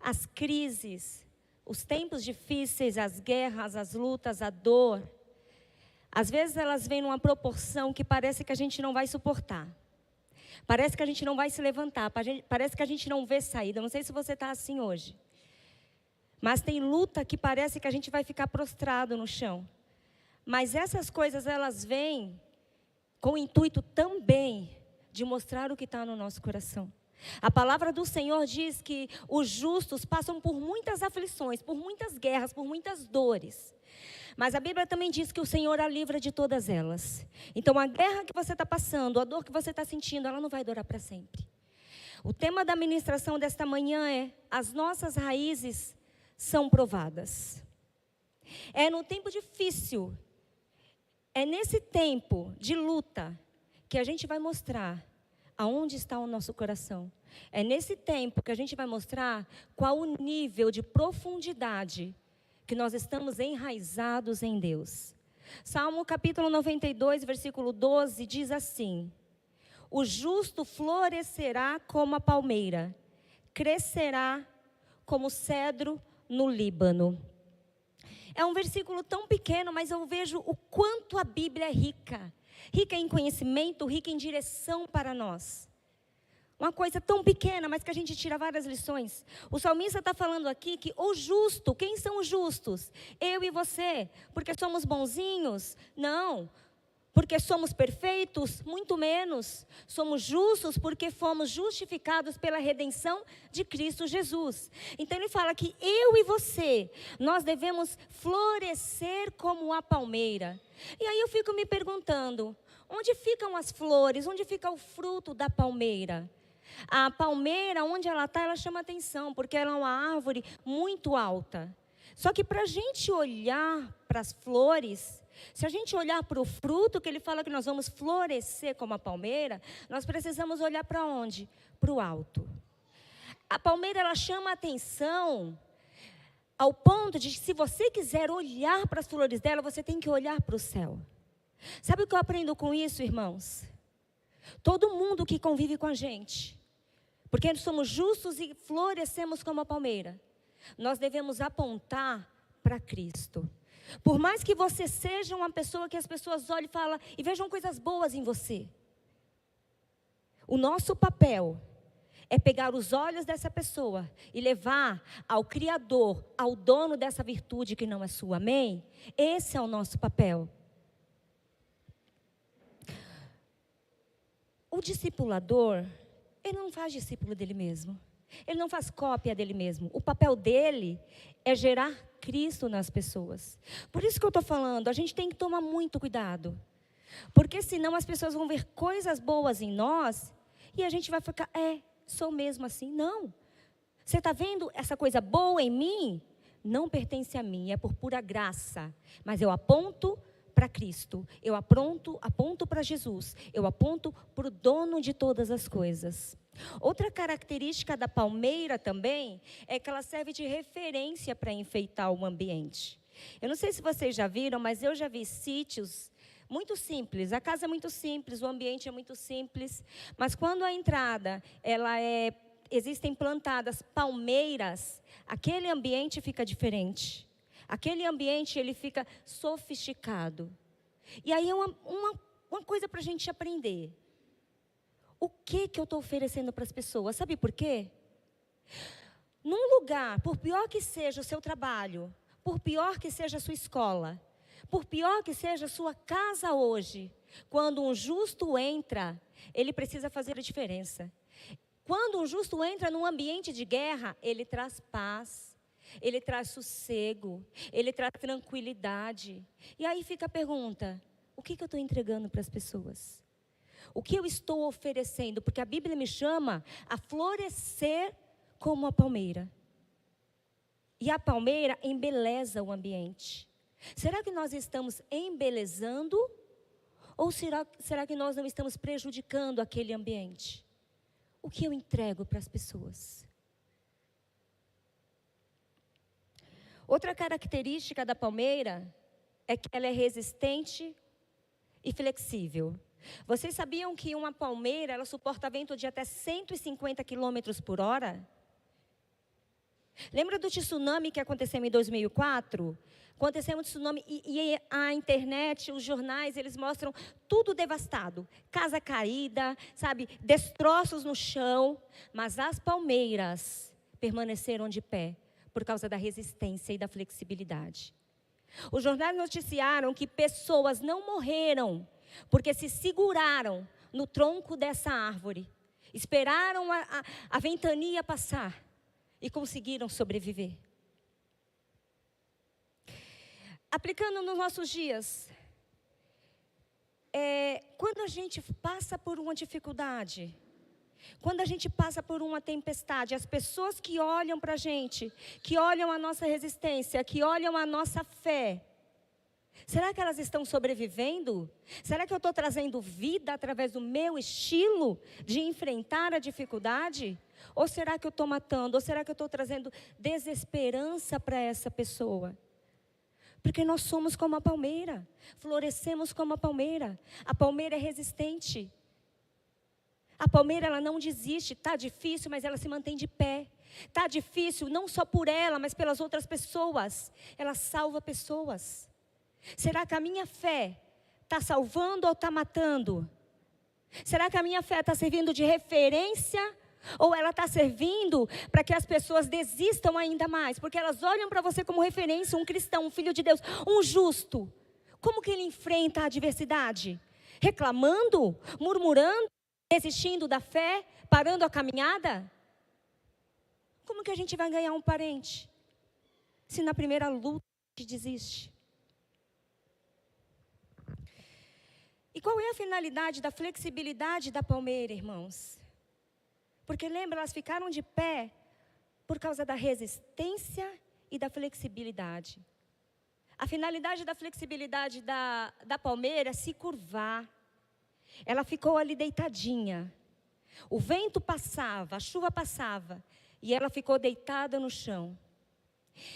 as crises, os tempos difíceis, as guerras, as lutas, a dor, às vezes elas vêm numa proporção que parece que a gente não vai suportar. Parece que a gente não vai se levantar, parece que a gente não vê saída. Não sei se você está assim hoje. Mas tem luta que parece que a gente vai ficar prostrado no chão. Mas essas coisas, elas vêm com o intuito também de mostrar o que está no nosso coração. A palavra do Senhor diz que os justos passam por muitas aflições, por muitas guerras, por muitas dores. Mas a Bíblia também diz que o Senhor a livra de todas elas. Então a guerra que você está passando, a dor que você está sentindo, ela não vai durar para sempre. O tema da ministração desta manhã é: as nossas raízes são provadas. É no tempo difícil, é nesse tempo de luta que a gente vai mostrar aonde está o nosso coração. É nesse tempo que a gente vai mostrar qual o nível de profundidade que nós estamos enraizados em Deus. Salmo capítulo 92, versículo 12, diz assim: o justo florescerá como a palmeira, crescerá como o cedro no Líbano. É um versículo tão pequeno, mas eu vejo o quanto a Bíblia é rica. Rica em conhecimento, rica em direção para nós. Uma coisa tão pequena, mas que a gente tira várias lições. O salmista está falando aqui que o justo, quem são os justos? Eu e você, porque somos bonzinhos? Não. Porque somos perfeitos? Muito menos. Somos justos porque fomos justificados pela redenção de Cristo Jesus. Então ele fala que eu e você, nós devemos florescer como a palmeira. E aí eu fico me perguntando, onde ficam as flores? Onde fica o fruto da palmeira? A palmeira, onde ela está, ela chama atenção, porque ela é uma árvore muito alta. Só que para a gente olhar para as flores, se a gente olhar para o fruto, que ele fala que nós vamos florescer como a palmeira, nós precisamos olhar para onde? Para o alto. A palmeira, ela chama atenção ao ponto de que, se você quiser olhar para as flores dela, você tem que olhar para o céu. Sabe o que eu aprendo com isso, irmãos? Todo mundo que convive com a gente, porque somos justos e florescemos como a palmeira, nós devemos apontar para Cristo. Por mais que você seja uma pessoa que as pessoas olhem e falam e vejam coisas boas em você, o nosso papel é pegar os olhos dessa pessoa e levar ao Criador, ao dono dessa virtude que não é sua, amém? Esse é o nosso papel. O discipulador, ele não faz discípulo dele mesmo. Ele não faz cópia dele mesmo. O papel dele é gerar Cristo nas pessoas. Por isso que eu estou falando, a gente tem que tomar muito cuidado. Porque senão as pessoas vão ver coisas boas em nós e a gente vai ficar, sou mesmo assim. Não. Você está vendo essa coisa boa em mim? Não pertence a mim, é por pura graça. Mas eu aponto para Cristo, eu aponto para Jesus, eu aponto para o dono de todas as coisas. Outra característica da palmeira também é que ela serve de referência para enfeitar o ambiente. Eu não sei se vocês já viram, mas eu já vi sítios muito simples, a casa é muito simples, o ambiente é muito simples, mas quando a entrada existem plantadas palmeiras, aquele ambiente fica diferente. Aquele ambiente, ele fica sofisticado. E aí é uma coisa para a gente aprender. O que eu estou oferecendo para as pessoas? Sabe por quê? Num lugar, por pior que seja o seu trabalho, por pior que seja a sua escola, por pior que seja a sua casa hoje, quando um justo entra, ele precisa fazer a diferença. Quando um justo entra num ambiente de guerra, ele traz paz. Ele traz sossego, ele traz tranquilidade. E aí fica a pergunta, o que eu estou entregando para as pessoas? O que eu estou oferecendo? Porque a Bíblia me chama a florescer como a palmeira. E a palmeira embeleza o ambiente. Será que nós estamos embelezando? Ou será que nós não estamos prejudicando aquele ambiente? O que eu entrego para as pessoas? Outra característica da palmeira é que ela é resistente e flexível. Vocês sabiam que uma palmeira, ela suporta vento de até 150 km por hora? Lembra do tsunami que aconteceu em 2004? Aconteceu um tsunami e a internet, os jornais, eles mostram tudo devastado. Casa caída, sabe, destroços no chão. Mas as palmeiras permaneceram de pé por causa da resistência e da flexibilidade. Os jornais noticiaram que pessoas não morreram porque se seguraram no tronco dessa árvore. Esperaram a ventania passar e conseguiram sobreviver. Aplicando nos nossos dias, quando a gente passa por uma dificuldade, quando a gente passa por uma tempestade, as pessoas que olham para a gente, que olham a nossa resistência, que olham a nossa fé, será que elas estão sobrevivendo? Será que eu estou trazendo vida através do meu estilo de enfrentar a dificuldade? Ou será que eu estou matando? Ou será que eu estou trazendo desesperança para essa pessoa? Porque nós somos como a palmeira, florescemos como a palmeira. A palmeira é resistente. A palmeira, ela não desiste, está difícil, mas ela se mantém de pé. Está difícil, não só por ela, mas pelas outras pessoas. Ela salva pessoas. Será que a minha fé está salvando ou está matando? Será que a minha fé está servindo de referência? Ou ela está servindo para que as pessoas desistam ainda mais? Porque elas olham para você como referência, um cristão, um filho de Deus, um justo. Como que ele enfrenta a adversidade? Reclamando? Murmurando? Desistindo da fé? Parando a caminhada? Como que a gente vai ganhar um parente? Se na primeira luta a gente desiste. E qual é a finalidade da flexibilidade da palmeira, irmãos? Porque lembra, elas ficaram de pé por causa da resistência e da flexibilidade. A finalidade da flexibilidade da palmeira é se curvar. Ela ficou ali deitadinha. O vento passava, a chuva passava, e ela ficou deitada no chão.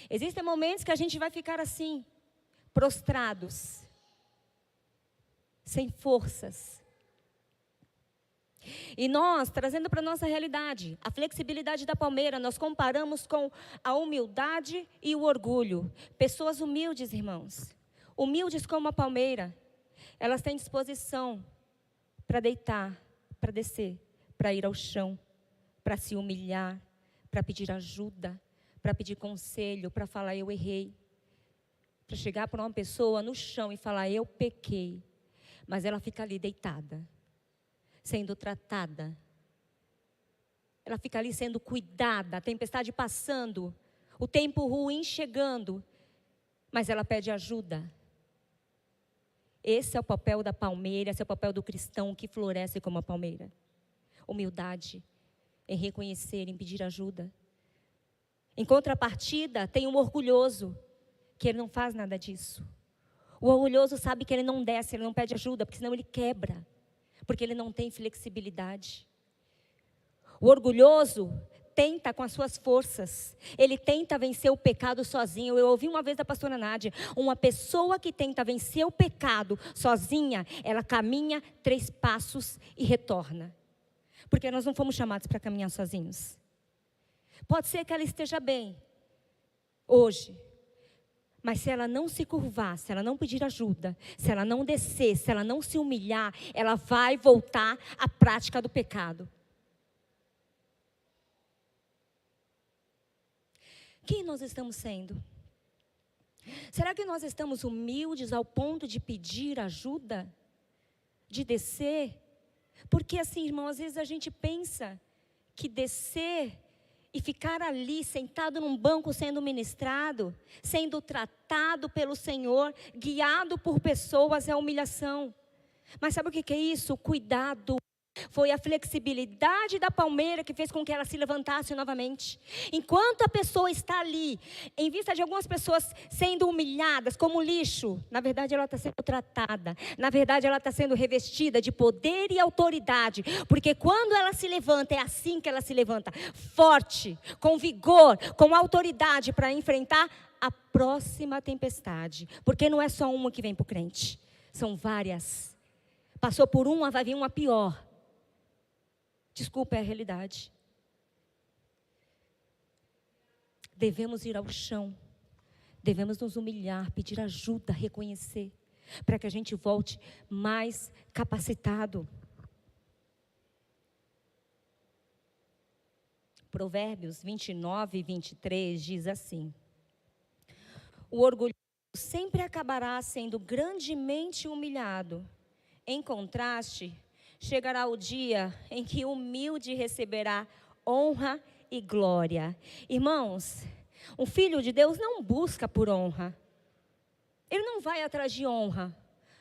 Existem momentos que a gente vai ficar assim, prostrados, sem forças. E nós, trazendo para a nossa realidade, a flexibilidade da palmeira, nós comparamos com a humildade e o orgulho. Pessoas humildes, irmãos, humildes como a palmeira, elas têm disposição para deitar, para descer, para ir ao chão, para se humilhar, para pedir ajuda, para pedir conselho, para falar eu errei. Para chegar para uma pessoa no chão e falar eu pequei, mas ela fica ali deitada, sendo tratada. Ela fica ali sendo cuidada, a tempestade passando, o tempo ruim chegando, mas ela pede ajuda. Esse é o papel da palmeira, esse é o papel do cristão que floresce como a palmeira. Humildade, em reconhecer, em pedir ajuda. Em contrapartida, tem um orgulhoso, que ele não faz nada disso. O orgulhoso sabe que ele não desce, ele não pede ajuda, porque senão ele quebra. Porque ele não tem flexibilidade. O orgulhoso tenta com as suas forças. Ele tenta vencer o pecado sozinho. Eu ouvi uma vez da pastora Nádia, uma pessoa que tenta vencer o pecado sozinha, ela caminha 3 passos e retorna. Porque nós não fomos chamados para caminhar sozinhos. Pode ser que ela esteja bem hoje, mas se ela não se curvar, se ela não pedir ajuda, se ela não descer, se ela não se humilhar, ela vai voltar à prática do pecado. Quem nós estamos sendo? Será que nós estamos humildes ao ponto de pedir ajuda? De descer? Porque assim, irmão, às vezes a gente pensa que descer e ficar ali, sentado num banco sendo ministrado, sendo tratado pelo Senhor, guiado por pessoas, é humilhação. Mas sabe o que é isso? Cuidado. Foi a flexibilidade da palmeira que fez com que ela se levantasse novamente. Enquanto a pessoa está ali, em vista de algumas pessoas sendo humilhadas como lixo, na verdade ela está sendo tratada. Na verdade ela está sendo revestida de poder e autoridade. Porque quando ela se levanta, é assim que ela se levanta. Forte, com vigor, com autoridade para enfrentar a próxima tempestade. Porque não é só uma que vem para o crente. São várias. Passou por uma, vai vir uma pior. Desculpa, é a realidade. devemos ir ao chão, devemos nos humilhar, pedir ajuda, reconhecer, para que a gente volte mais capacitado. Provérbios 29 e 23 diz assim: o orgulhoso sempre acabará sendo grandemente humilhado. Em contraste, chegará o dia em que o humilde receberá honra e glória. Irmãos, um filho de Deus não busca por honra. Ele não vai atrás de honra.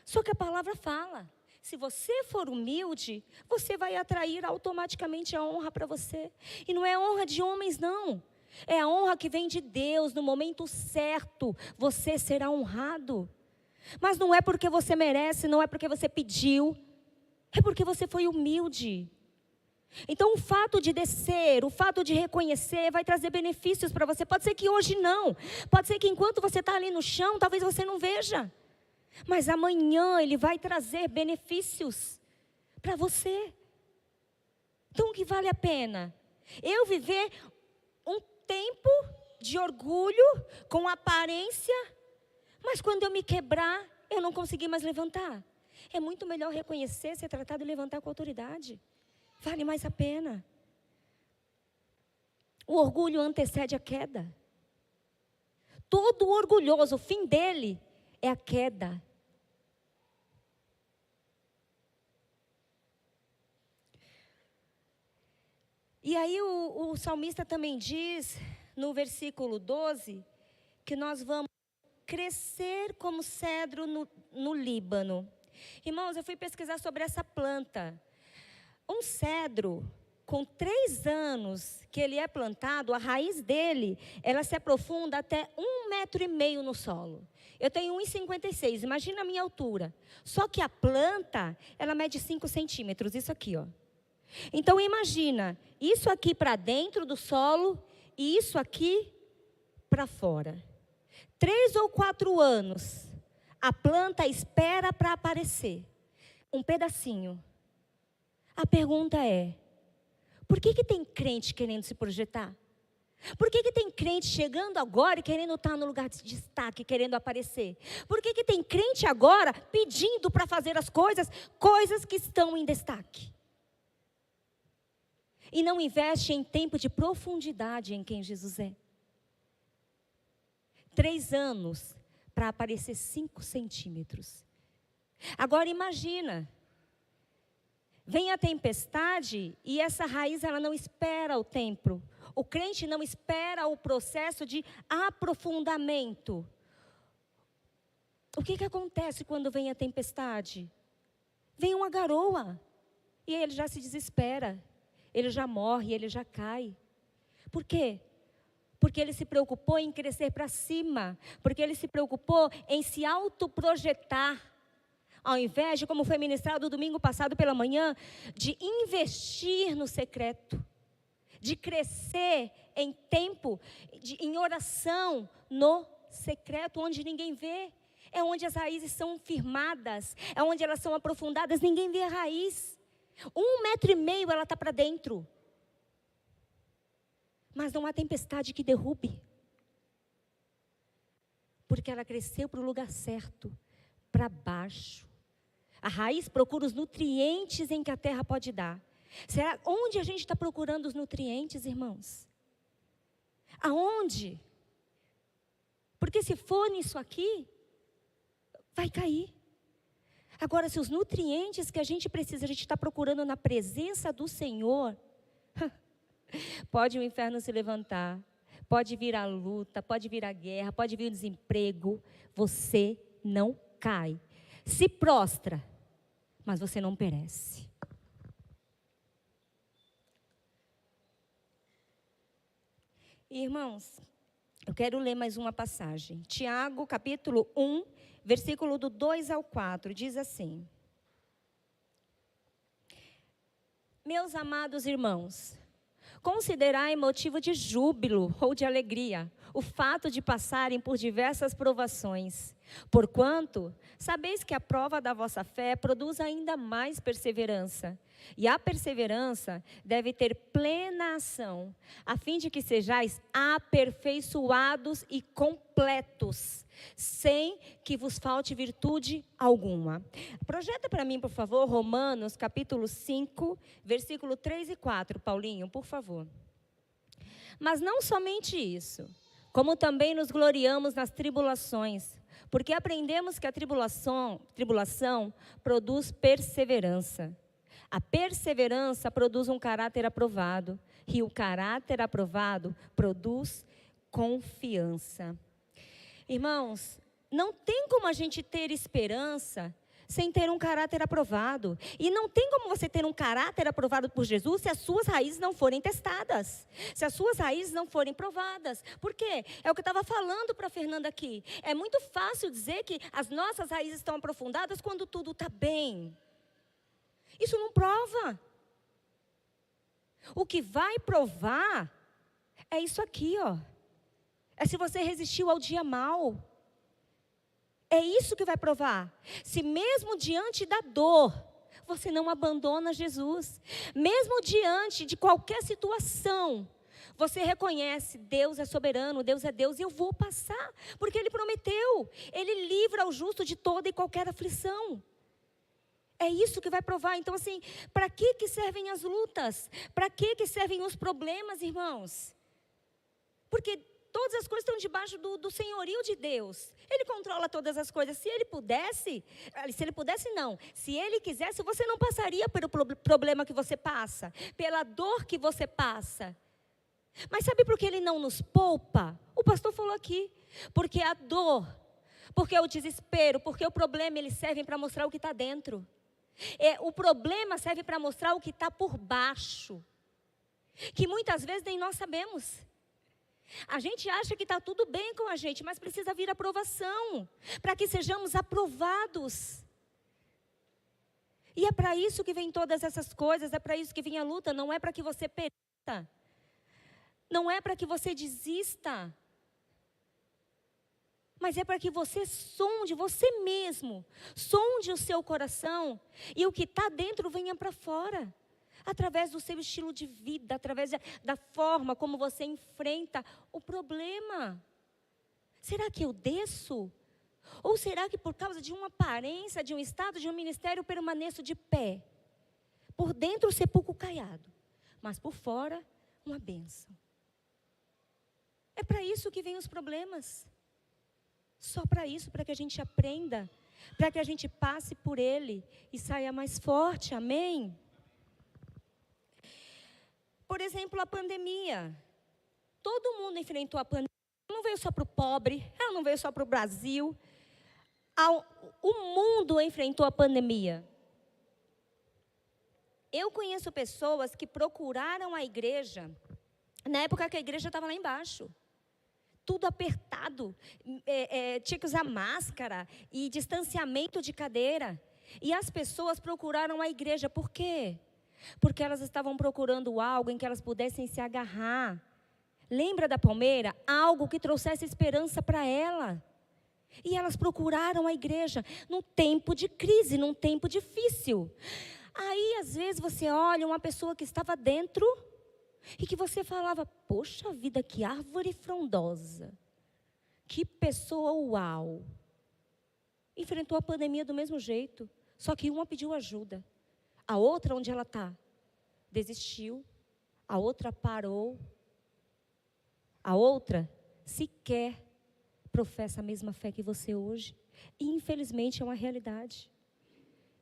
Só que a palavra fala: se você for humilde, você vai atrair automaticamente a honra para você. E não é honra de homens, não. É a honra que vem de Deus. No momento certo, você será honrado. Mas não é porque você merece, não é porque você pediu. É porque você foi humilde. Então o fato de descer, o fato de reconhecer vai trazer benefícios para você. Pode ser que hoje não. Pode ser que enquanto você está ali no chão, talvez você não veja. Mas amanhã ele vai trazer benefícios para você. Então o que vale a pena? Eu viver um tempo de orgulho, com aparência, mas quando eu me quebrar, eu não conseguir mais levantar. É muito melhor reconhecer, ser tratado e levantar com autoridade. Vale mais a pena. O orgulho antecede a queda. Todo orgulhoso, o fim dele é a queda. E aí o salmista também diz, no versículo 12, que nós vamos crescer como cedro no Líbano. Irmãos, eu fui pesquisar sobre essa planta. Um cedro, com 3 anos que ele é plantado, a raiz dele, ela se aprofunda até 1,5 metro no solo. Eu tenho 1,56, imagina a minha altura. Só que a planta, ela mede 5 centímetros, isso aqui, ó. Então imagina, isso aqui para dentro do solo e isso aqui para fora. 3 ou 4 anos, a planta espera para aparecer. Um pedacinho. A pergunta é, por que tem crente querendo se projetar? Por que tem crente chegando agora e querendo estar no lugar de destaque, querendo aparecer? Por que tem crente agora pedindo para fazer as coisas que estão em destaque? E não investe em tempo de profundidade em quem Jesus é. 3 anos para aparecer 5 centímetros. Agora imagina, vem a tempestade e essa raiz ela não espera o tempo. O crente não espera o processo de aprofundamento. O que acontece quando vem a tempestade? Vem uma garoa e ele já se desespera. Ele já morre, ele já cai. Por quê? Porque ele se preocupou em crescer para cima. Porque ele se preocupou em se autoprojetar. Ao invés de, como foi ministrado domingo passado pela manhã, de investir no secreto. De crescer em tempo, em oração, no secreto, onde ninguém vê. É onde as raízes são firmadas. É onde elas são aprofundadas, ninguém vê a raiz. 1,5 metro ela está para dentro. Mas não há tempestade que derrube. Porque ela cresceu para o lugar certo, para baixo. A raiz procura os nutrientes em que a terra pode dar. Será onde a gente está procurando os nutrientes, irmãos? Aonde? Porque se for nisso aqui, vai cair. Agora, se os nutrientes que a gente precisa, a gente está procurando na presença do Senhor, pode o inferno se levantar, pode vir a luta, pode vir a guerra, pode vir o desemprego, você não cai. Se prostra, mas você não perece. Irmãos, eu quero ler mais uma passagem. Tiago, capítulo 1, versículo do 2 ao 4, diz assim: Meus amados irmãos, considerai motivo de júbilo ou de alegria o fato de passarem por diversas provações, porquanto sabeis que a prova da vossa fé produz ainda mais perseverança. E a perseverança deve ter plena ação, a fim de que sejais aperfeiçoados e completos, sem que vos falte virtude alguma. Projeta para mim, por favor, Romanos capítulo 5, versículo 3 e 4. Paulinho, por favor. Mas não somente isso, como também nos gloriamos nas tribulações, porque aprendemos que a tribulação produz perseverança. A perseverança produz um caráter aprovado, e o caráter aprovado produz confiança. Irmãos, não tem como a gente ter esperança sem ter um caráter aprovado. E não tem como você ter um caráter aprovado por Jesus se as suas raízes não forem testadas. Se as suas raízes não forem provadas. Por quê? É o que eu estava falando para a Fernanda aqui. É muito fácil dizer que as nossas raízes estão aprofundadas quando tudo está bem. Isso não prova. O que vai provar é isso aqui, ó. É se você resistiu ao dia mau. É isso que vai provar. Se mesmo diante da dor, você não abandona Jesus. Mesmo diante de qualquer situação, você reconhece, Deus é soberano, Deus é Deus, e eu vou passar. Porque Ele prometeu. Ele livra o justo de toda e qualquer aflição. É isso que vai provar. Então, assim, para que servem as lutas? Para que servem os problemas, irmãos? Porque todas as coisas estão debaixo do senhorio de Deus. Ele controla todas as coisas. Se Ele quisesse, você não passaria pelo problema que você passa, pela dor que você passa. Mas sabe por que Ele não nos poupa? O pastor falou aqui. Porque a dor, porque o desespero, porque o problema, eles servem para mostrar o que está dentro. O problema serve para mostrar o que está por baixo, que muitas vezes nem nós sabemos. A gente acha que está tudo bem com a gente, mas precisa vir aprovação, para que sejamos aprovados. E é para isso que vem todas essas coisas, é para isso que vem a luta, não é para que você pereça, não é para que você desista, mas é para que você sonde, você mesmo, sonde o seu coração, e o que está dentro venha para fora. Através do seu estilo de vida, através da forma como você enfrenta o problema. Será que eu desço? Ou será que por causa de uma aparência, de um estado, de um ministério, eu permaneço de pé? Por dentro o sepulcro caiado, mas por fora uma bênção. É para isso que vêm os problemas. Só para isso, para que a gente aprenda, para que a gente passe por ele e saia mais forte, amém? Por exemplo, a pandemia. Todo mundo enfrentou a pandemia. Ela não veio só para o pobre, ela não veio só para o Brasil. O mundo enfrentou a pandemia. Eu conheço pessoas que procuraram a igreja, na época que a igreja estava lá embaixo. Tudo apertado, tinha que usar máscara e distanciamento de cadeira. E as pessoas procuraram a igreja, por quê? Porque elas estavam procurando algo em que elas pudessem se agarrar. Lembra da palmeira? Algo que trouxesse esperança para ela. E elas procuraram a igreja num tempo de crise, num tempo difícil. Aí, às vezes, você olha uma pessoa que estava dentro e que você falava, poxa vida, que árvore frondosa. Que pessoa uau. Enfrentou a pandemia do mesmo jeito, só que uma pediu ajuda. A outra, onde ela está, desistiu. A outra parou. A outra sequer professa a mesma fé que você hoje. E, infelizmente, é uma realidade.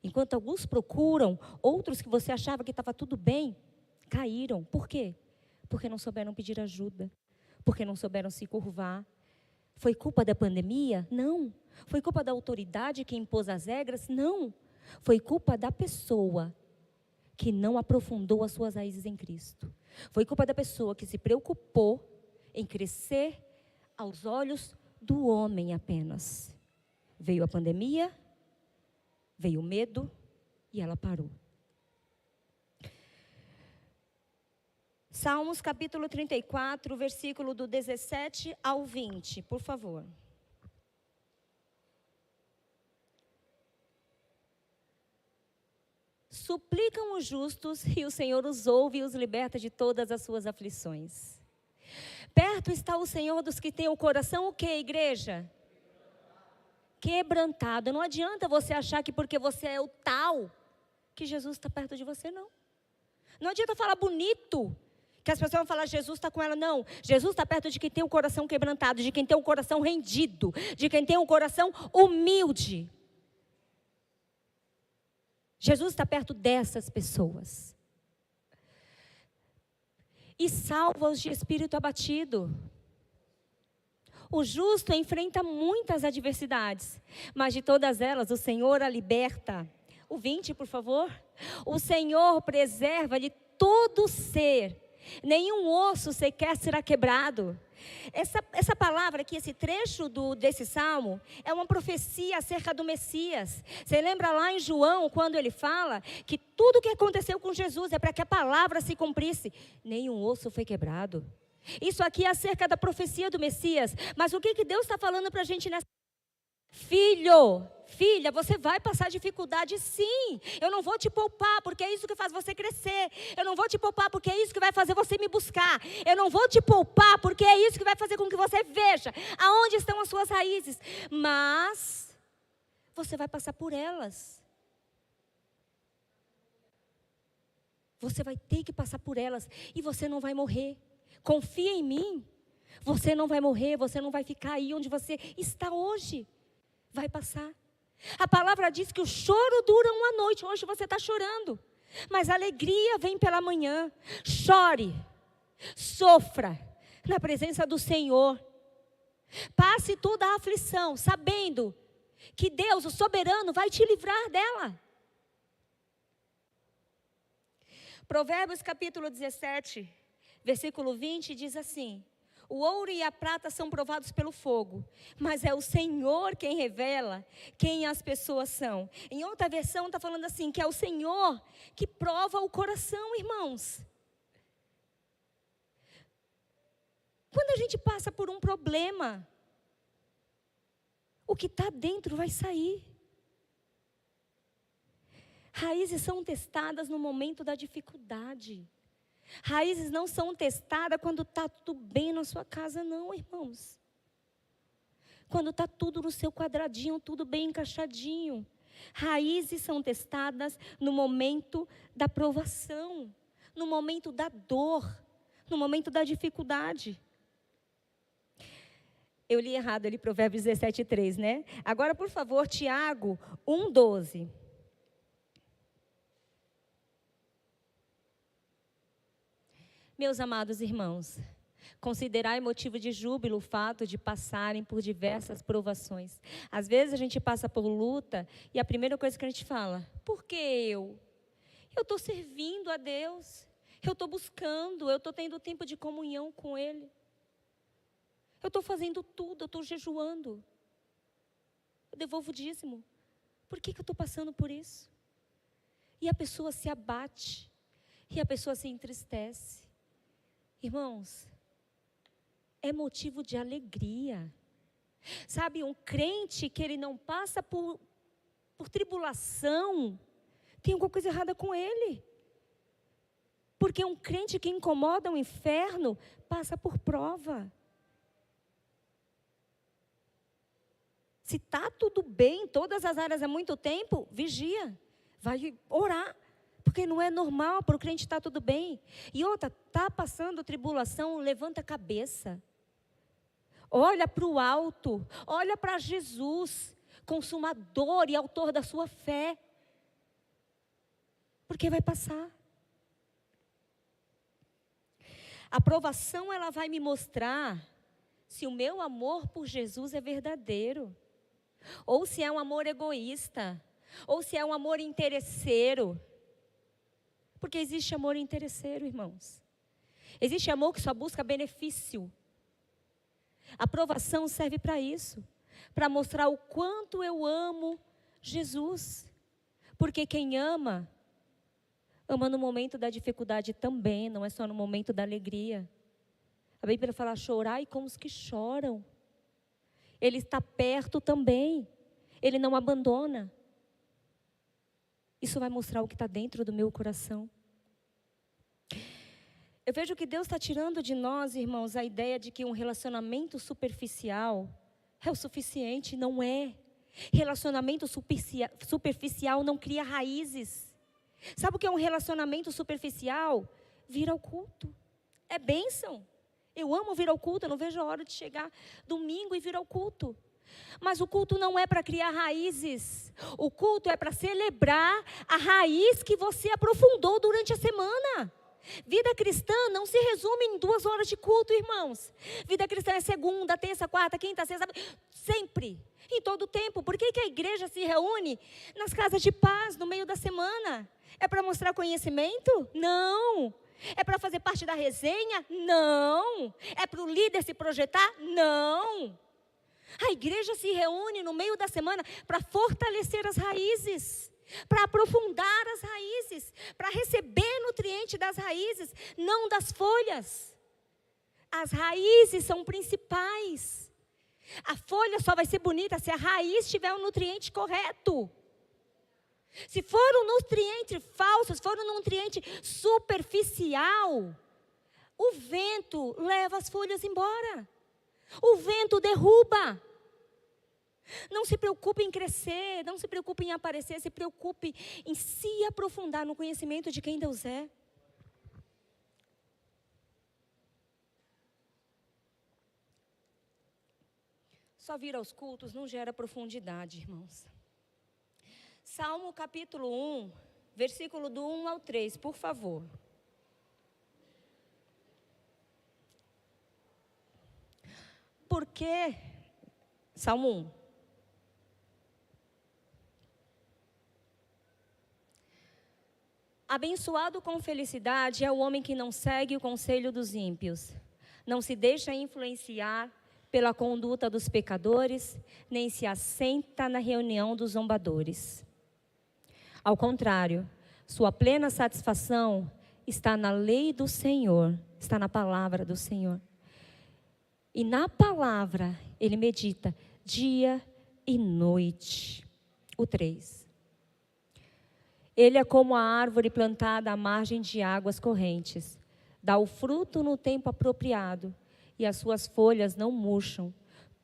Enquanto alguns procuram, outros que você achava que estava tudo bem, caíram. Por quê? Porque não souberam pedir ajuda. Porque não souberam se curvar. Foi culpa da pandemia? Não. Foi culpa da autoridade que impôs as regras? Não. Foi culpa da pessoa que não aprofundou as suas raízes em Cristo. Foi culpa da pessoa que se preocupou em crescer aos olhos do homem apenas. Veio a pandemia, veio o medo e ela parou. Salmos capítulo 34, versículo do 17 ao 20, por favor. suplicam os justos e o Senhor os ouve e os liberta de todas as suas aflições. Perto está o Senhor dos que têm o coração, o quê, igreja? Quebrantado. Não adianta você achar que porque você é o tal, que Jesus está perto de você, não. Não adianta falar bonito, que as pessoas vão falar, Jesus está com ela. Não, Jesus está perto de quem tem o coração quebrantado, de quem tem o coração rendido, de quem tem o coração humilde. Jesus está perto dessas pessoas. E salva-os de espírito abatido. O justo enfrenta muitas adversidades, mas de todas elas o Senhor a liberta. O 20, por favor. O Senhor preserva-lhe todo ser, nenhum osso sequer será quebrado. Essa palavra aqui, esse trecho desse salmo, é uma profecia acerca do Messias. Você lembra lá em João, quando ele fala que tudo que aconteceu com Jesus é para que a palavra se cumprisse. Nenhum osso foi quebrado. Isso aqui é acerca da profecia do Messias. Mas o que Deus está falando para a gente nessa... Filho, filha, você vai passar dificuldade, sim. Eu não vou te poupar, porque é isso que faz você crescer. Eu não vou te poupar, porque é isso que vai fazer você me buscar. Eu não vou te poupar, porque é isso que vai fazer com que você veja aonde estão as suas raízes. Mas você vai passar por elas. Você vai ter que passar por elas e você não vai morrer. Confia em mim. Você não vai morrer, você não vai ficar aí onde você está hoje. Vai passar. A palavra diz que o choro dura uma noite. Hoje você está chorando, mas a alegria vem pela manhã. Chore, sofra na presença do Senhor. Passe toda a aflição, sabendo que Deus, o soberano, vai te livrar dela. Provérbios capítulo 17, versículo 20 diz assim: o ouro e a prata são provados pelo fogo, mas é o Senhor quem revela quem as pessoas são. Em outra versão está falando assim, que é o Senhor que prova o coração, irmãos. Quando a gente passa por um problema, o que está dentro vai sair. Raízes são testadas no momento da dificuldade. Raízes não são testadas quando está tudo bem na sua casa, não, irmãos. Quando está tudo no seu quadradinho, tudo bem encaixadinho. Raízes são testadas no momento da provação, no momento da dor, no momento da dificuldade. Eu li errado ali, Provérbios 17:3, né? Agora, por favor, Tiago 1:12. Meus amados irmãos, considerai motivo de júbilo o fato de passarem por diversas provações. Às vezes a gente passa por luta e a primeira coisa que a gente fala, por que eu? Eu estou servindo a Deus, eu estou buscando, eu estou tendo tempo de comunhão com Ele. Eu estou fazendo tudo, eu estou jejuando. Eu devolvo o dízimo. Por que eu estou passando por isso? E a pessoa se abate, e a pessoa se entristece. Irmãos, é motivo de alegria. Sabe, um crente que ele não passa por tribulação, tem alguma coisa errada com ele. Porque um crente que incomoda o inferno, passa por prova. Se está tudo bem em todas as áreas há muito tempo, vigia, vai orar. Porque não é normal para o crente estar tudo bem. E outra, está passando tribulação, levanta a cabeça. Olha para o alto, olha para Jesus, consumador e autor da sua fé. Porque vai passar. A provação, ela vai me mostrar se o meu amor por Jesus é verdadeiro. Ou se é um amor egoísta. Ou se é um amor interesseiro. Porque existe amor interesseiro, irmãos. Existe amor que só busca benefício. A provação serve para isso. Para mostrar o quanto eu amo Jesus. Porque quem ama, ama no momento da dificuldade também, não é só no momento da alegria. A Bíblia fala, chorai com os que choram. Ele está perto também. Ele não abandona. Isso vai mostrar o que está dentro do meu coração. Eu vejo que Deus está tirando de nós, irmãos, a ideia de que um relacionamento superficial é o suficiente. Não é. Relacionamento superficial não cria raízes. Sabe o que é um relacionamento superficial? Vir ao culto. É bênção. Eu amo vir ao culto, eu não vejo a hora de chegar domingo e vir ao culto. Mas o culto não é para criar raízes. O culto é para celebrar a raiz que você aprofundou durante a semana. Vida cristã não se resume em 2 horas de culto, irmãos. Vida cristã é segunda, terça, quarta, quinta, sexta, sempre, em todo o tempo. Por que a igreja se reúne nas casas de paz no meio da semana? É para mostrar conhecimento? Não. É para fazer parte da resenha? Não. É para o líder se projetar? Não. A igreja se reúne no meio da semana para fortalecer as raízes, para aprofundar as raízes, para receber nutriente das raízes, não das folhas. As raízes são principais. A folha só vai ser bonita se a raiz tiver o nutriente correto. Se for um nutriente falso, se for um nutriente superficial, o vento leva as folhas embora. O vento derruba. Não se preocupe em crescer, não se preocupe em aparecer, se preocupe em se aprofundar no conhecimento de quem Deus é. Só vir aos cultos não gera profundidade, irmãos. Salmo capítulo 1, versículo do 1 ao 3, por favor. Porque, Salmo 1. Abençoado com felicidade é o homem que não segue o conselho dos ímpios, não se deixa influenciar pela conduta dos pecadores, nem se assenta na reunião dos zombadores. Ao contrário, sua plena satisfação está na lei do Senhor, está na palavra do Senhor. E na palavra ele medita dia e noite. O 3. Ele é como a árvore plantada à margem de águas correntes. Dá o fruto no tempo apropriado e as suas folhas não murcham.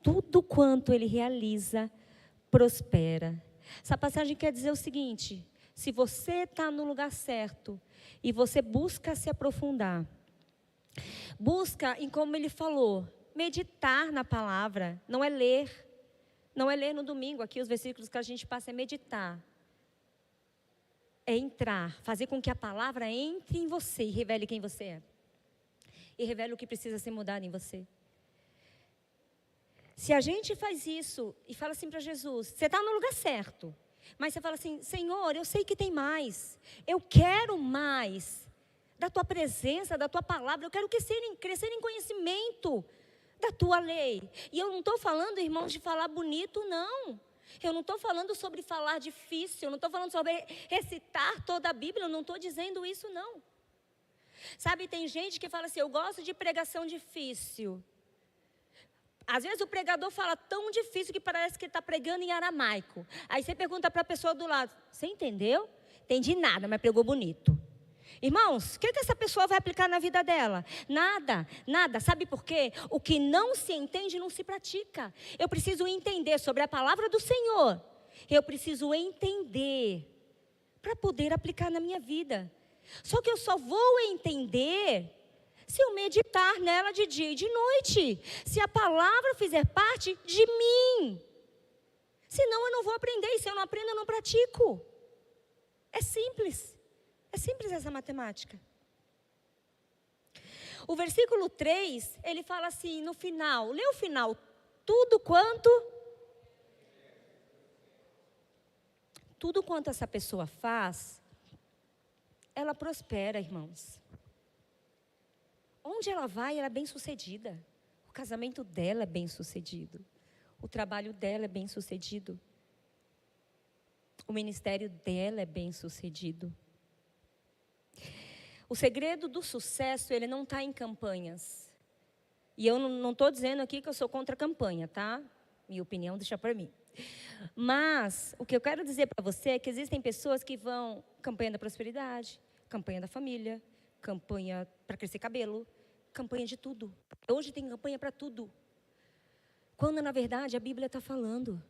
Tudo quanto ele realiza, prospera. Essa passagem quer dizer o seguinte: se você está no lugar certo e você busca se aprofundar, busca em como ele falou, meditar na palavra, não é ler no domingo, aqui os versículos que a gente passa é meditar. É entrar, fazer com que a palavra entre em você e revele quem você é. E revele o que precisa ser mudado em você. Se a gente faz isso e fala assim para Jesus, você está no lugar certo, mas você fala assim, Senhor, eu sei que tem mais, eu quero mais da tua presença, da tua palavra, eu quero crescer em conhecimento da tua lei. E eu não estou falando, irmãos, de falar bonito, não. Eu não estou falando sobre falar difícil, eu não estou falando sobre recitar toda a Bíblia, eu não estou dizendo isso, não. Sabe, tem gente que fala assim, eu gosto de pregação difícil. Às vezes o pregador fala tão difícil que parece que ele está pregando em aramaico. Aí você pergunta para a pessoa do lado, você entendeu? Entendi nada, mas pregou bonito. Irmãos, o que essa pessoa vai aplicar na vida dela? Nada, nada. Sabe por quê? O que não se entende não se pratica. Eu preciso entender sobre a palavra do Senhor. Eu preciso entender para poder aplicar na minha vida. Só que eu só vou entender se eu meditar nela de dia e de noite. Se a palavra fizer parte de mim. Senão eu não vou aprender. E se eu não aprendo, eu não pratico. É simples. É simples essa matemática. O versículo 3, ele fala assim, no final, lê o final. Tudo quanto essa pessoa faz, ela prospera, irmãos. Onde ela vai, ela é bem sucedida. O casamento dela é bem sucedido. O trabalho dela é bem sucedido. O ministério dela é bem sucedido. O segredo do sucesso, ele não está em campanhas. E eu não estou dizendo aqui que eu sou contra a campanha, tá? Minha opinião, deixa para mim. Mas o que eu quero dizer para você é que existem pessoas que vão campanha da prosperidade, campanha da família, campanha para crescer cabelo, campanha de tudo. Hoje tem campanha para tudo. Quando na verdade a Bíblia está falando.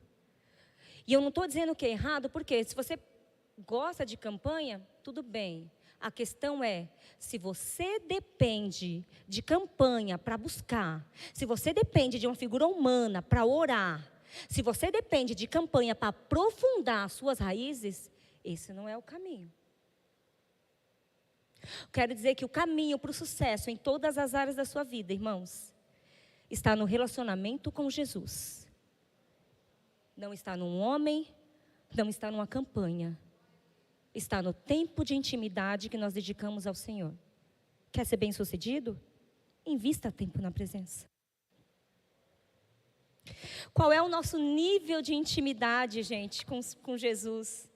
E eu não estou dizendo que é errado, porque se você gosta de campanha, tudo bem. A questão é, se você depende de campanha para buscar, se você depende de uma figura humana para orar, se você depende de campanha para aprofundar as suas raízes, esse não é o caminho. Quero dizer que o caminho para o sucesso em todas as áreas da sua vida, irmãos, está no relacionamento com Jesus. Não está num homem, não está numa campanha. Está no tempo de intimidade que nós dedicamos ao Senhor. Quer ser bem-sucedido? Invista tempo na presença. Qual é o nosso nível de intimidade, gente, com Jesus?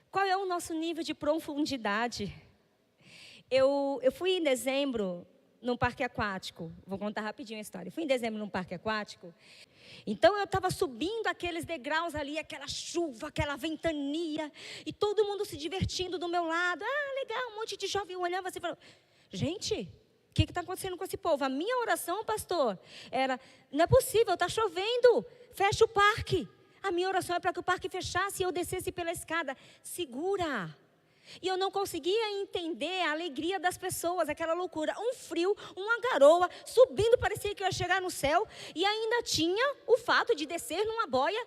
Qual é o nosso nível de profundidade? Eu fui em dezembro num parque aquático. Vou contar rapidinho a história. Fui em dezembro num parque aquático. Então eu estava subindo aqueles degraus ali, aquela chuva, aquela ventania, e todo mundo se divertindo do meu lado. Ah, legal, um monte de jovem olhava assim e falou: gente, o que está acontecendo com esse povo? A minha oração, pastor, era: não é possível, está chovendo, fecha o parque. A minha oração é para que o parque fechasse e eu descesse pela escada. Segura! E eu não conseguia entender a alegria das pessoas, aquela loucura. Um frio, uma garoa, subindo, parecia que eu ia chegar no céu. E ainda tinha o fato de descer numa boia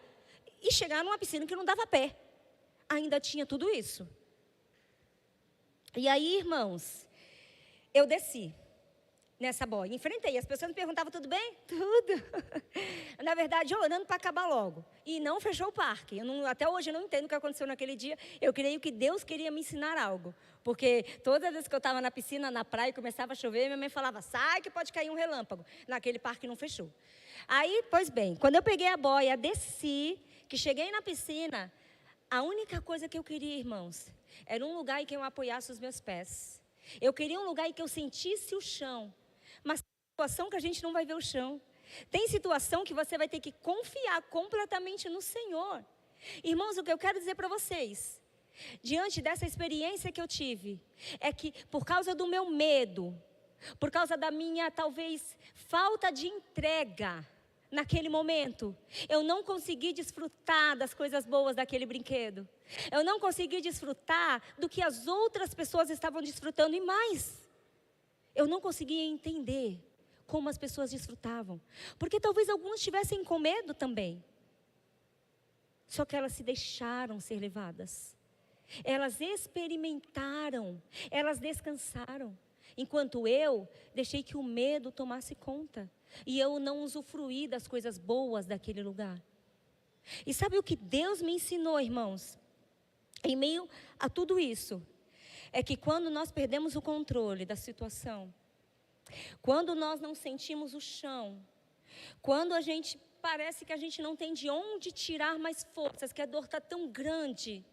e chegar numa piscina que não dava pé. Ainda tinha tudo isso. E aí, irmãos, eu desci nessa boia, enfrentei. As pessoas me perguntavam: tudo bem? Tudo. Na verdade, orando para acabar logo. E não fechou o parque. Até hoje eu não entendo o que aconteceu naquele dia. Eu creio que Deus queria me ensinar algo. Porque todas as vezes que eu estava na piscina, na praia, e começava a chover, minha mãe falava: sai que pode cair um relâmpago. Naquele parque não fechou. Aí, pois bem, quando eu peguei a boia, desci, que cheguei na piscina, a única coisa que eu queria, irmãos, era um lugar em que eu apoiasse os meus pés. Eu queria um lugar em que eu sentisse o chão. Mas tem situação que a gente não vai ver o chão. Tem situação que você vai ter que confiar completamente no Senhor. Irmãos, o que eu quero dizer para vocês, diante dessa experiência que eu tive, é que por causa do meu medo, por causa da minha, talvez, falta de entrega, naquele momento, eu não consegui desfrutar das coisas boas daquele brinquedo. Eu não consegui desfrutar do que as outras pessoas estavam desfrutando e mais. Eu não conseguia entender como as pessoas desfrutavam. Porque talvez alguns estivessem com medo também. Só que elas se deixaram ser levadas. Elas experimentaram, elas descansaram. Enquanto eu deixei que o medo tomasse conta. E eu não usufruí das coisas boas daquele lugar. E sabe o que Deus me ensinou, irmãos? Em meio a tudo isso, é que quando nós perdemos o controle da situação, quando nós não sentimos o chão, quando a gente parece que a gente não tem de onde tirar mais forças, que a dor está tão grande,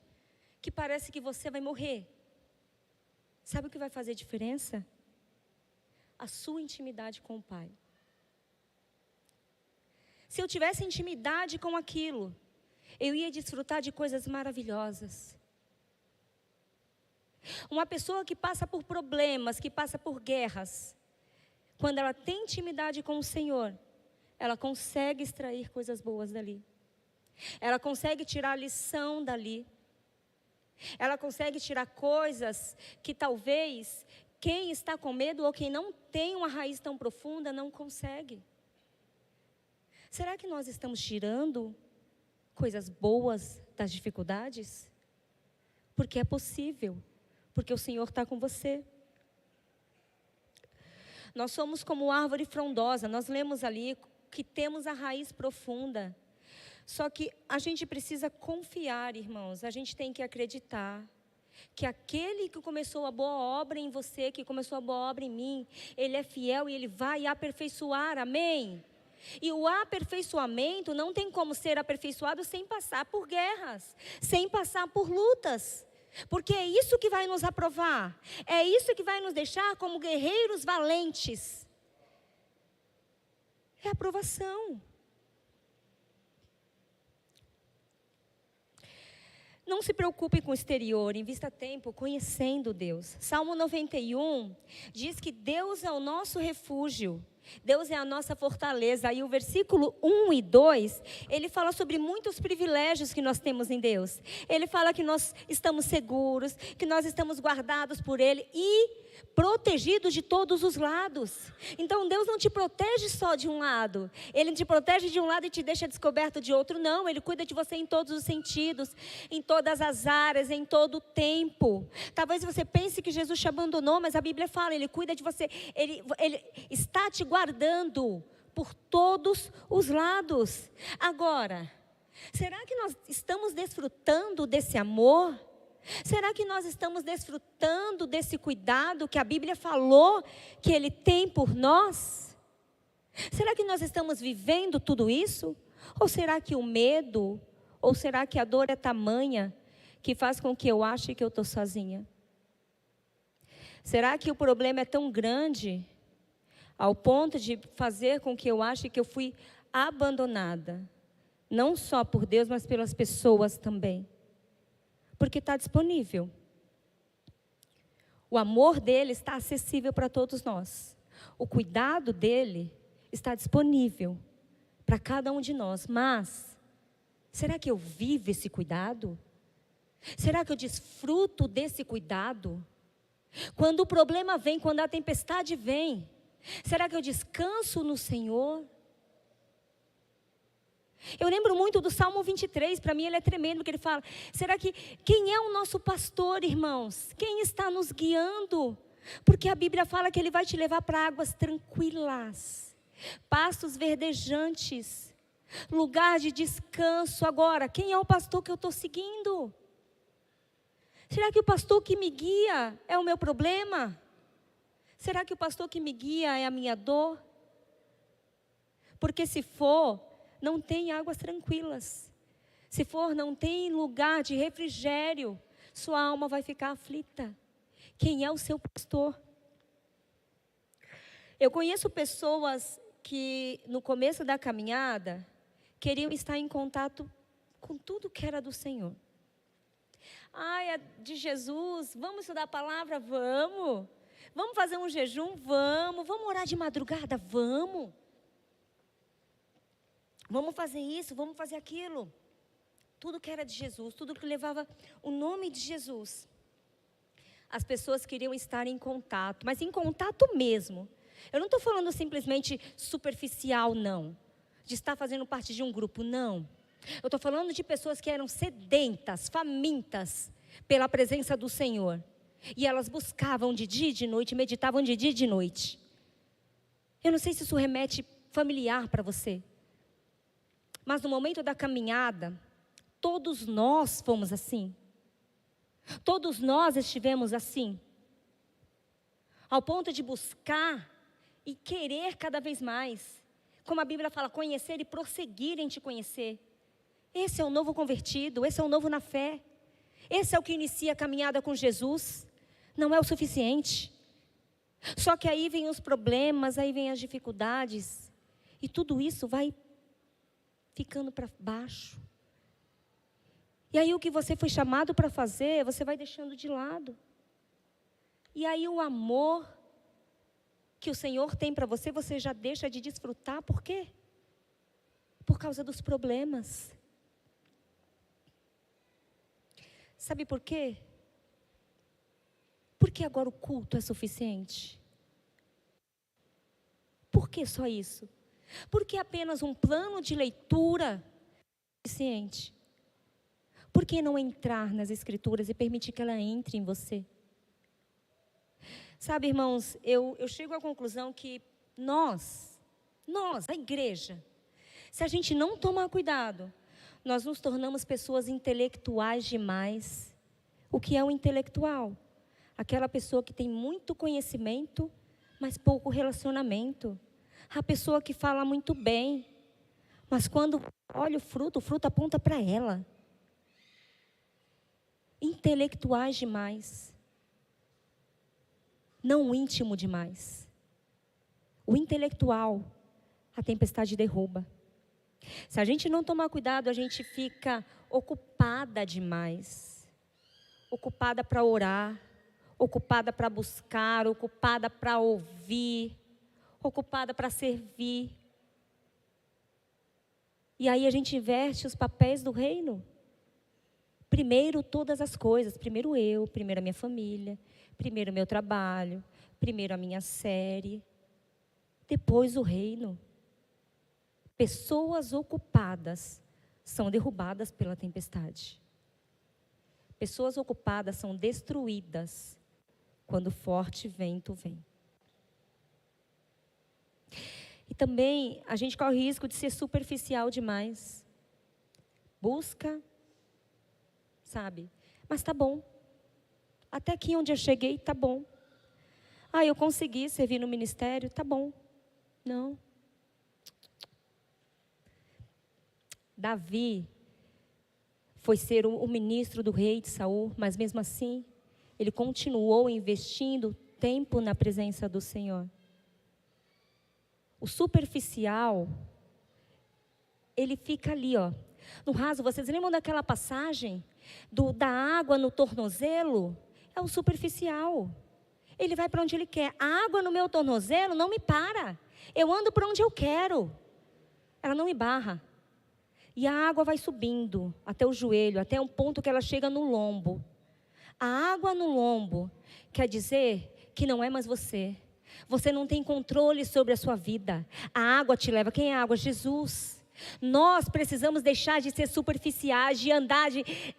que parece que você vai morrer. Sabe o que vai fazer diferença? A sua intimidade com o Pai. Se eu tivesse intimidade com aquilo, eu ia desfrutar de coisas maravilhosas. Uma pessoa que passa por problemas, que passa por guerras, quando ela tem intimidade com o Senhor, ela consegue extrair coisas boas dali. Ela consegue tirar a lição dali. Ela consegue tirar coisas que talvez quem está com medo ou quem não tem uma raiz tão profunda não consegue. Será que nós estamos tirando coisas boas das dificuldades? Porque é possível, porque o Senhor está com você. Nós somos como árvore frondosa, nós lemos ali que temos a raiz profunda. Só que a gente precisa confiar, irmãos, a gente tem que acreditar que aquele que começou a boa obra em você, que começou a boa obra em mim, Ele é fiel e Ele vai aperfeiçoar, amém? E o aperfeiçoamento não tem como ser aperfeiçoado sem passar por guerras, sem passar por lutas. Porque é isso que vai nos aprovar, é isso que vai nos deixar como guerreiros valentes. É a aprovação. Não se preocupe com o exterior, invista tempo conhecendo Deus. Salmo 91 diz que Deus é o nosso refúgio, Deus é a nossa fortaleza. Aí o versículo 1 e 2, ele fala sobre muitos privilégios que nós temos em Deus. Ele fala que nós estamos seguros, que nós estamos guardados por Ele e protegidos de todos os lados. Então Deus não te protege só de um lado, Ele te protege de um lado e te deixa descoberto de outro. Não, Ele cuida de você em todos os sentidos, em todas as áreas, em todo o tempo. Talvez você pense que Jesus te abandonou, mas a Bíblia fala, Ele cuida de você, Ele está te guardando por todos os lados. Agora, será que nós estamos desfrutando desse amor? Será que nós estamos desfrutando desse cuidado que a Bíblia falou que Ele tem por nós? Será que nós estamos vivendo tudo isso? Ou será que o medo, ou será que a dor é tamanha que faz com que eu ache que eu estou sozinha? Será que o problema é tão grande ao ponto de fazer com que eu ache que eu fui abandonada? Não só por Deus, mas pelas pessoas também. Porque está disponível. O amor dele está acessível para todos nós. O cuidado dele está disponível para cada um de nós. Mas, será que eu vivo esse cuidado? Será que eu desfruto desse cuidado? Quando o problema vem, quando a tempestade vem, será que eu descanso no Senhor? Eu lembro muito do Salmo 23, para mim ele é tremendo, porque ele fala, será que, quem é o nosso pastor, irmãos? Quem está nos guiando? Porque a Bíblia fala que Ele vai te levar para águas tranquilas, pastos verdejantes, lugar de descanso. Agora, quem é o pastor que eu estou seguindo? Será que o pastor que me guia é o meu problema? Será que o pastor que me guia é a minha dor? Porque se for, não tem águas tranquilas. Se for, não tem lugar de refrigério. Sua alma vai ficar aflita. Quem é o seu pastor? Eu conheço pessoas que no começo da caminhada queriam estar em contato com tudo que era do Senhor. Ai, é de Jesus, vamos estudar a palavra? Vamos. Vamos fazer um jejum? Vamos. Vamos orar de madrugada? Vamos. Vamos fazer isso, vamos fazer aquilo. Tudo que era de Jesus, tudo que levava o nome de Jesus. As pessoas queriam estar em contato, mas em contato mesmo. Eu não estou falando simplesmente superficial, não. De estar fazendo parte de um grupo, não. Eu estou falando de pessoas que eram sedentas, famintas pela presença do Senhor. E elas buscavam de dia e de noite, meditavam de dia e de noite. Eu não sei se isso remete familiar para você. Mas no momento da caminhada, todos nós fomos assim. Todos nós estivemos assim. Ao ponto de buscar e querer cada vez mais. Como a Bíblia fala, conhecer e prosseguir em te conhecer. Esse é o novo convertido, esse é o novo na fé. Esse é o que inicia a caminhada com Jesus. Não é o suficiente. Só que aí vem os problemas, aí vem as dificuldades. E tudo isso vai ficando para baixo. E aí o que você foi chamado para fazer, você vai deixando de lado. E aí o amor que o Senhor tem para você, você já deixa de desfrutar. Por quê? Por causa dos problemas. Sabe por quê? Porque agora o culto é suficiente. Por que só isso? Porque apenas um plano de leitura é suficiente. Por que não entrar nas Escrituras e permitir que ela entre em você? Sabe, irmãos, eu chego à conclusão que nós, a igreja, se a gente não tomar cuidado, nós nos tornamos pessoas intelectuais demais. O que é um intelectual? Aquela pessoa que tem muito conhecimento, mas pouco relacionamento. A pessoa que fala muito bem, mas quando olha o fruto aponta para ela. Intelectuais demais. Não íntimo demais. O intelectual, a tempestade derruba. Se a gente não tomar cuidado, a gente fica ocupada demais. Ocupada para orar, ocupada para buscar, ocupada para ouvir, ocupada para servir. E aí a gente inverte os papéis do reino. Primeiro todas as coisas, primeiro eu, primeiro a minha família, primeiro o meu trabalho, primeiro a minha série, depois o reino. Pessoas ocupadas são derrubadas pela tempestade. Pessoas ocupadas são destruídas quando forte vento vem. E também a gente corre o risco de ser superficial demais. Busca, sabe? Mas tá bom. Até aqui onde eu cheguei, tá bom. Eu consegui servir no ministério, tá bom. Não. Davi foi ser o ministro do rei de Saul, mas mesmo assim, ele continuou investindo tempo na presença do Senhor. O superficial, ele fica ali, no raso. Vocês lembram daquela passagem da água no tornozelo? É o superficial. Ele vai para onde ele quer. A água no meu tornozelo não me para. Eu ando para onde eu quero. Ela não me barra. E a água vai subindo até o joelho, até um ponto que ela chega no lombo. A água no lombo quer dizer que não é mais você. Você não tem controle sobre a sua vida. A água te leva. Quem é a água? Jesus. Nós precisamos deixar de ser superficiais,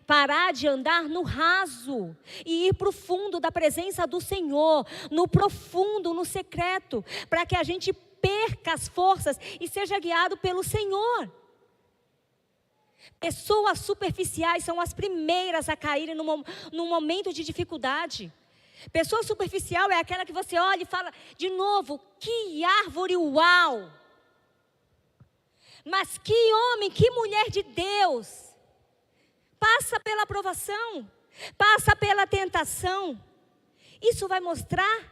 parar de andar no raso e ir para o fundo da presença do Senhor, no profundo, no secreto, para que a gente perca as forças e seja guiado pelo Senhor. Pessoas superficiais são as primeiras a caírem num momento de dificuldade. Pessoa superficial é aquela que você olha e fala, de novo, que árvore uau! Mas que homem, que mulher de Deus! Passa pela provação, passa pela tentação. Isso vai mostrar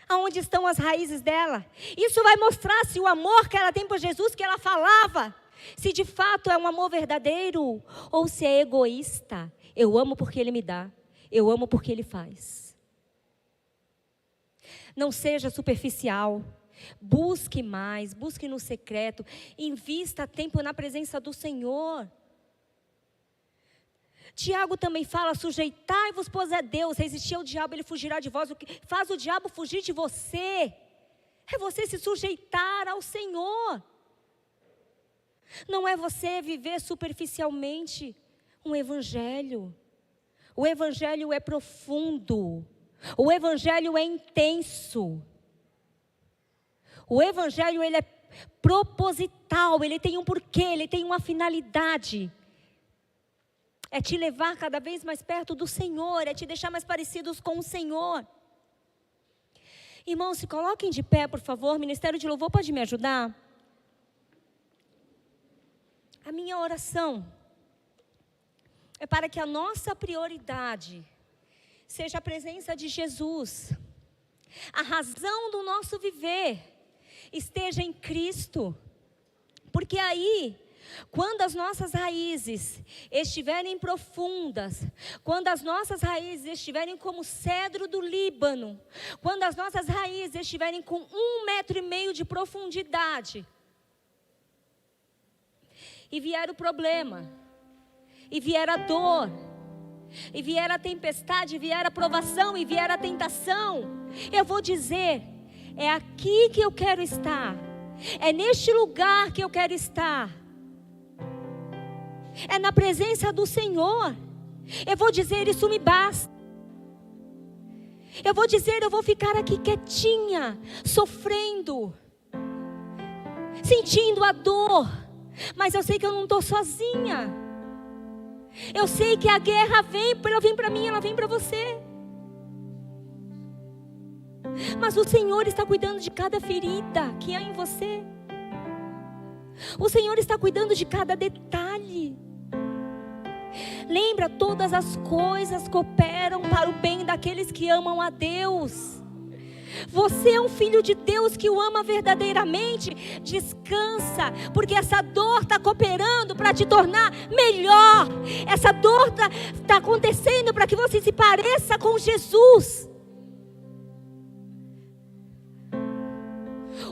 aonde estão as raízes dela. Isso vai mostrar se o amor que ela tem por Jesus, que ela falava, se de fato é um amor verdadeiro ou se é egoísta. Eu amo porque Ele me dá, eu amo porque Ele faz. Não seja superficial, busque mais, busque no secreto, invista tempo na presença do Senhor. Tiago também fala, sujeitai-vos, pois é Deus, resistir ao diabo, ele fugirá de vós. O que faz o diabo fugir de você? É você se sujeitar ao Senhor. Não é você viver superficialmente um evangelho. O evangelho é profundo. O evangelho é intenso. O evangelho, ele é proposital, ele tem um porquê, ele tem uma finalidade. É te levar cada vez mais perto do Senhor, é te deixar mais parecidos com o Senhor. Irmãos, se coloquem de pé, por favor. Ministério de Louvor, pode me ajudar? A minha oração é para que a nossa prioridade seja a presença de Jesus. A razão do nosso viver esteja em Cristo. Porque aí, quando as nossas raízes estiverem profundas, quando as nossas raízes estiverem como o cedro do Líbano, quando as nossas raízes estiverem com 1,5 metro de profundidade, e vier o problema, e vier a dor, e vier a tempestade, e vier a provação, e vier a tentação, eu vou dizer, é aqui que eu quero estar, é neste lugar que eu quero estar, é na presença do Senhor. Eu vou dizer, isso me basta. Eu vou dizer, eu vou ficar aqui quietinha, sofrendo, sentindo a dor, mas eu sei que eu não estou sozinha. Eu sei que a guerra ela vem para mim, ela vem para você. Mas o Senhor está cuidando de cada ferida que há em você. O Senhor está cuidando de cada detalhe. Lembra, todas as coisas cooperam para o bem daqueles que amam a Deus. Você é um filho de Deus que o ama verdadeiramente. Descansa, porque essa dor está cooperando para te tornar melhor. Essa dor está acontecendo para que você se pareça com Jesus.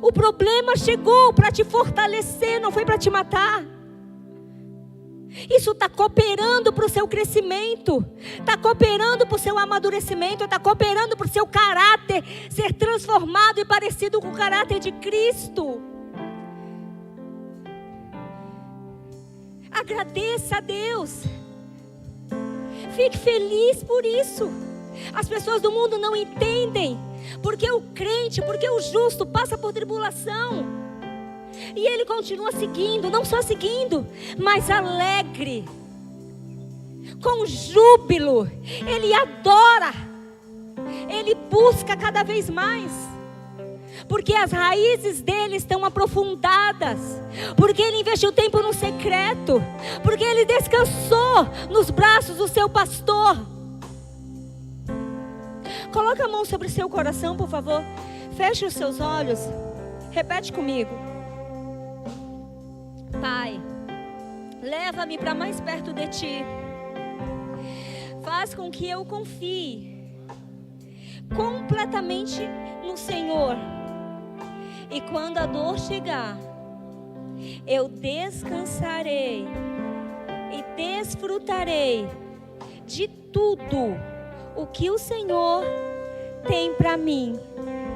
O problema chegou para te fortalecer, não foi para te matar. Isso está cooperando para o seu crescimento, está cooperando para o seu amadurecimento, está cooperando para o seu caráter ser transformado e parecido com o caráter de Cristo. Agradeça a Deus, fique feliz por isso. As pessoas do mundo não entendem, porque o crente, porque o justo passa por tribulação. E ele continua seguindo, não só seguindo, mas alegre, com júbilo. Ele adora, ele busca cada vez mais, porque as raízes dele estão aprofundadas, porque ele investiu tempo no secreto, porque ele descansou nos braços do seu pastor. Coloca a mão sobre o seu coração, por favor. Feche os seus olhos. Repete comigo. Pai, leva-me para mais perto de Ti. Faz com que eu confie completamente no Senhor. E quando a dor chegar, eu descansarei e desfrutarei de tudo o que o Senhor tem para mim.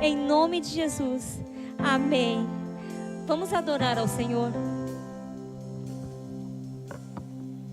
Em nome de Jesus. Amém. Vamos adorar ao Senhor.